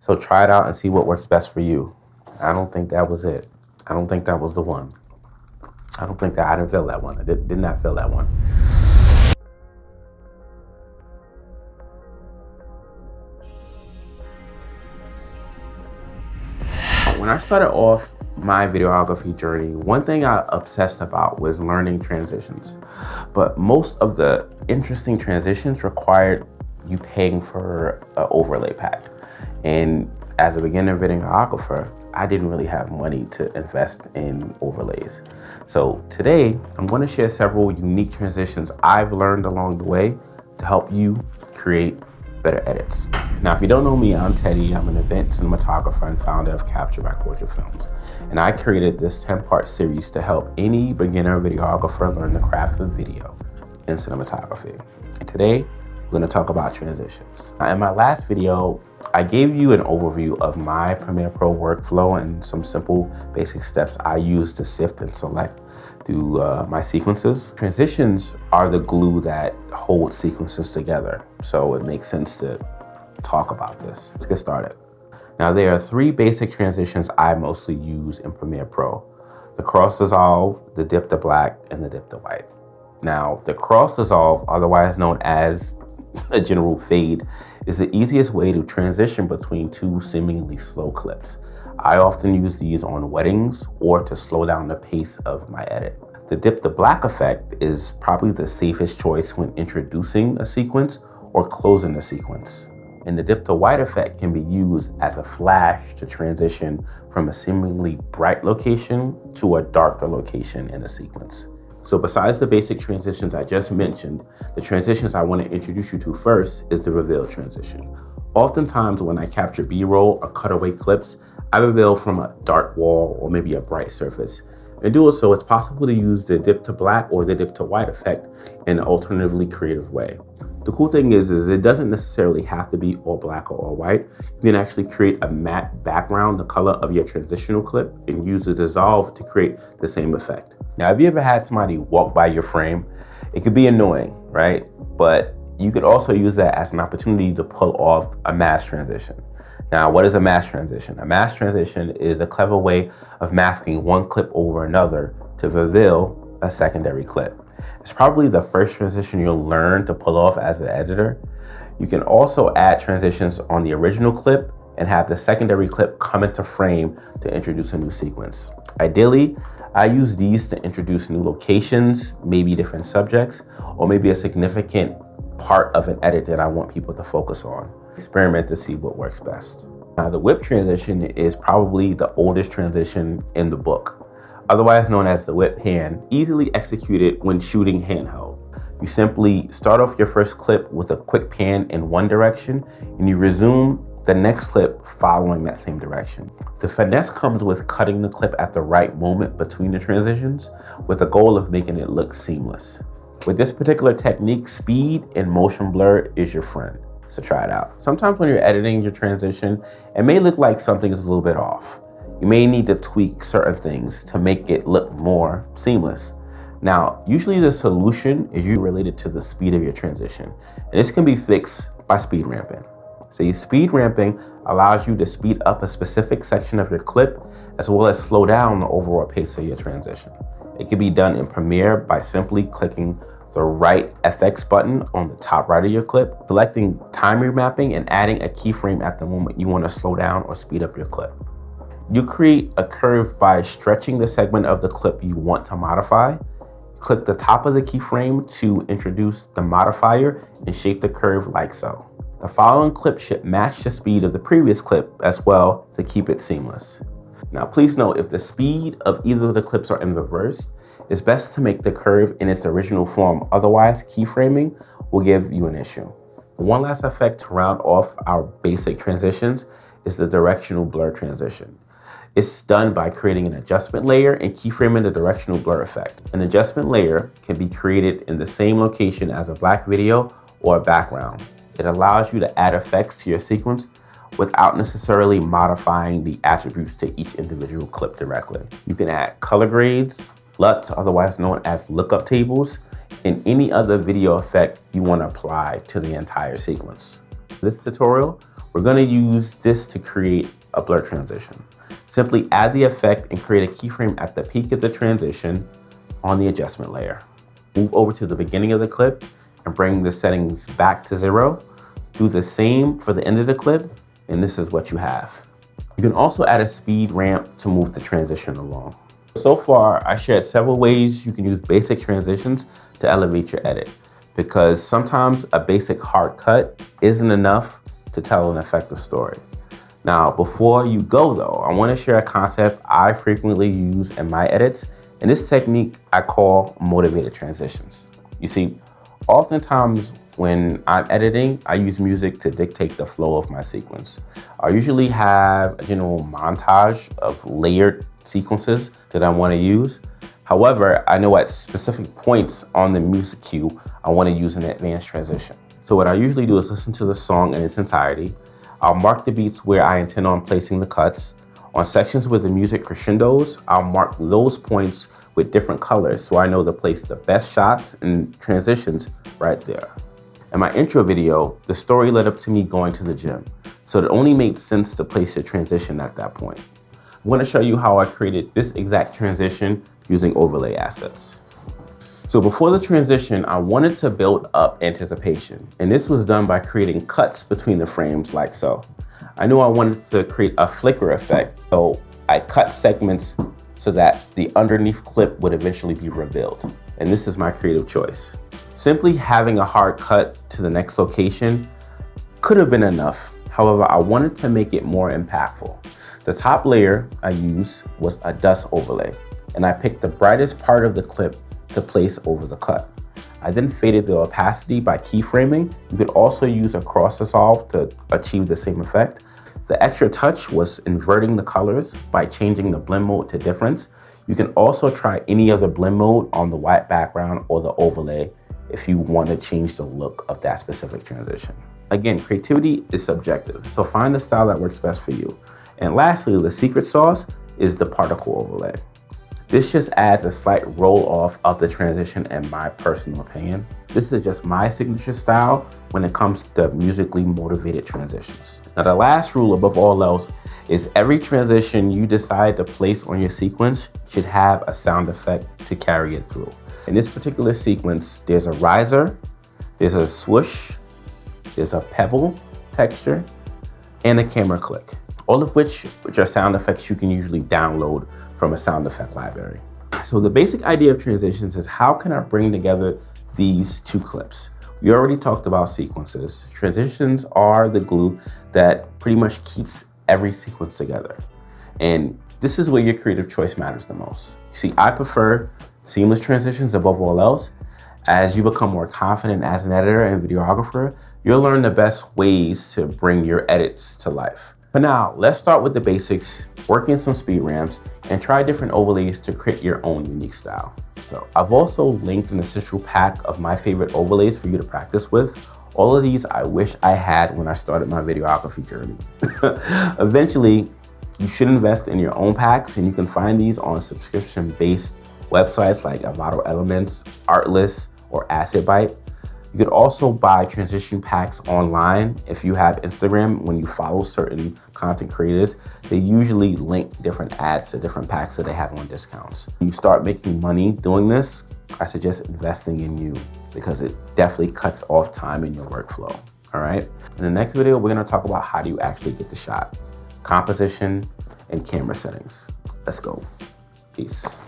So try it out and see what works best for you. I don't think that was it. I don't think that was the one. I didn't feel that one. I did not feel that one. When I started off my videography journey, one thing I obsessed about was learning transitions. But most of the interesting transitions required you paying for an overlay pack. And as a beginner videographer, I didn't really have money to invest in overlays. So today, I'm going to share several unique transitions I've learned along the way to help you create better edits. Now, if you don't know me, I'm Teddy. I'm an event cinematographer and founder of Capture by Portrait Films. And I created this 10-part series to help any beginner videographer learn the craft of video and cinematography. And today, we're going to talk about transitions. Now, in my last video, I gave you an overview of my Premiere Pro workflow and some simple basic steps I use to sift and select through my sequences. Transitions are the glue that hold sequences together, so it makes sense to talk about this. Let's get started. Now, there are three basic transitions I mostly use in Premiere Pro: the cross dissolve, the dip to black, and the dip to white. Now, the cross dissolve, otherwise known as a general fade, is the easiest way to transition between two seemingly slow clips. I often use these on weddings or to slow down the pace of my edit. The dip to black effect is probably the safest choice when introducing a sequence or closing a sequence. And the dip to white effect can be used as a flash to transition from a seemingly bright location to a darker location in a sequence. So besides the basic transitions I just mentioned, the transitions I want to introduce you to first is the reveal transition. Oftentimes when I capture B-roll or cutaway clips, I reveal from a dark wall or maybe a bright surface. In doing so, it's possible to use the dip to black or the dip to white effect in an alternatively creative way. The cool thing is it doesn't necessarily have to be all black or all white. You can actually create a matte background, the color of your transitional clip, and use the dissolve to create the same effect. Now, have you ever had somebody walk by your frame? It could be annoying, right? But you could also use that as an opportunity to pull off a mass transition. Now, what is a mass transition? A mass transition is a clever way of masking one clip over another to reveal a secondary clip. It's probably the first transition you'll learn to pull off as an editor. You can also add transitions on the original clip and have the secondary clip come into frame to introduce a new sequence. Ideally, I use these to introduce new locations, maybe different subjects, or maybe a significant part of an edit that I want people to focus on. Experiment to see what works best. Now, the whip transition is probably the oldest transition in the book, otherwise known as the whip pan, easily executed when shooting handheld. You simply start off your first clip with a quick pan in one direction, and you resume the next clip following that same direction. The finesse comes with cutting the clip at the right moment between the transitions, with the goal of making it look seamless. With this particular technique, speed and motion blur is your friend, so try it out. Sometimes when you're editing your transition, it may look like something is a little bit off. You may need to tweak certain things to make it look more seamless. Now, usually the solution is related to the speed of your transition, and this can be fixed by speed ramping. So speed ramping allows you to speed up a specific section of your clip as well as slow down the overall pace of your transition. It can be done in Premiere by simply clicking the right FX button on the top right of your clip, selecting time remapping, and adding a keyframe at the moment you want to slow down or speed up your clip. You create a curve by stretching the segment of the clip you want to modify. Click the top of the keyframe to introduce the modifier and shape the curve like so. The following clip should match the speed of the previous clip as well to keep it seamless. Now, please note, if the speed of either of the clips are in reverse, it's best to make the curve in its original form. Otherwise, keyframing will give you an issue. One last effect to round off our basic transitions is the directional blur transition. It's done by creating an adjustment layer and keyframing the directional blur effect. An adjustment layer can be created in the same location as a black video or a background. It allows you to add effects to your sequence without necessarily modifying the attributes to each individual clip directly. You can add color grades, LUTs, otherwise known as lookup tables, and any other video effect you want to apply to the entire sequence. In this tutorial, We're gonna use this to create a blur transition. Simply add the effect and create a keyframe at the peak of the transition on the adjustment layer. Move over to the beginning of the clip and bring the settings back to 0. Do the same for the end of the clip, and this is what you have. You can also add a speed ramp to move the transition along. So far, I shared several ways you can use basic transitions to elevate your edit, because sometimes a basic hard cut isn't enough to tell an effective story. Now, before you go though, I want to share a concept I frequently use in my edits, and this technique I call motivated transitions. You see, oftentimes when I'm editing, I use music to dictate the flow of my sequence. I usually have a general montage of layered sequences that I want to use. However, I know at specific points on the music cue, I want to use an advanced transition. So what I usually do is listen to the song in its entirety. I'll mark the beats where I intend on placing the cuts. On sections where the music crescendos, I'll mark those points with different colors so I know to place the best shots and transitions right there. In my intro video, the story led up to me going to the gym, so it only made sense to place a transition at that point. I want to show you how I created this exact transition using overlay assets. So before the transition, I wanted to build up anticipation, and this was done by creating cuts between the frames like so. I knew I wanted to create a flicker effect, so I cut segments so that the underneath clip would eventually be revealed. And this is my creative choice. Simply having a hard cut to the next location could have been enough. However, I wanted to make it more impactful. The top layer I used was a dust overlay, and I picked the brightest part of the clip to place over the cut. I then faded the opacity by keyframing. You could also use a cross dissolve to achieve the same effect. The extra touch was inverting the colors by changing the blend mode to difference. You can also try any other blend mode on the white background or the overlay if you want to change the look of that specific transition. Again, creativity is subjective, so find the style that works best for you. And lastly, the secret sauce is the particle overlay. This just adds a slight roll off of the transition in my personal opinion. This is just my signature style when it comes to musically motivated transitions. Now, the last rule above all else is every transition you decide to place on your sequence should have a sound effect to carry it through. In this particular sequence, there's a riser, there's a swoosh, there's a pebble texture, and a camera click, all of which are sound effects you can usually download from a sound effect library. So the basic idea of transitions is how can I bring together these two clips? We already talked about sequences. Transitions are the glue that pretty much keeps every sequence together. And this is where your creative choice matters the most. You see, I prefer seamless transitions above all else. As you become more confident as an editor and videographer, you'll learn the best ways to bring your edits to life. But now, let's start with the basics, work in some speed ramps, and try different overlays to create your own unique style. So I've also linked an essential pack of my favorite overlays for you to practice with. All of these I wish I had when I started my videography journey. Eventually, you should invest in your own packs, and you can find these on subscription-based websites like Avado Elements, Artlist, or AssetByte. You could also buy transition packs online. If you have Instagram, when you follow certain content creators, they usually link different ads to different packs that they have on discounts. When you start making money doing this, I suggest investing in you because it definitely cuts off time in your workflow, all right? In the next video, we're gonna talk about how do you actually get the shot, composition, and camera settings. Let's go. Peace.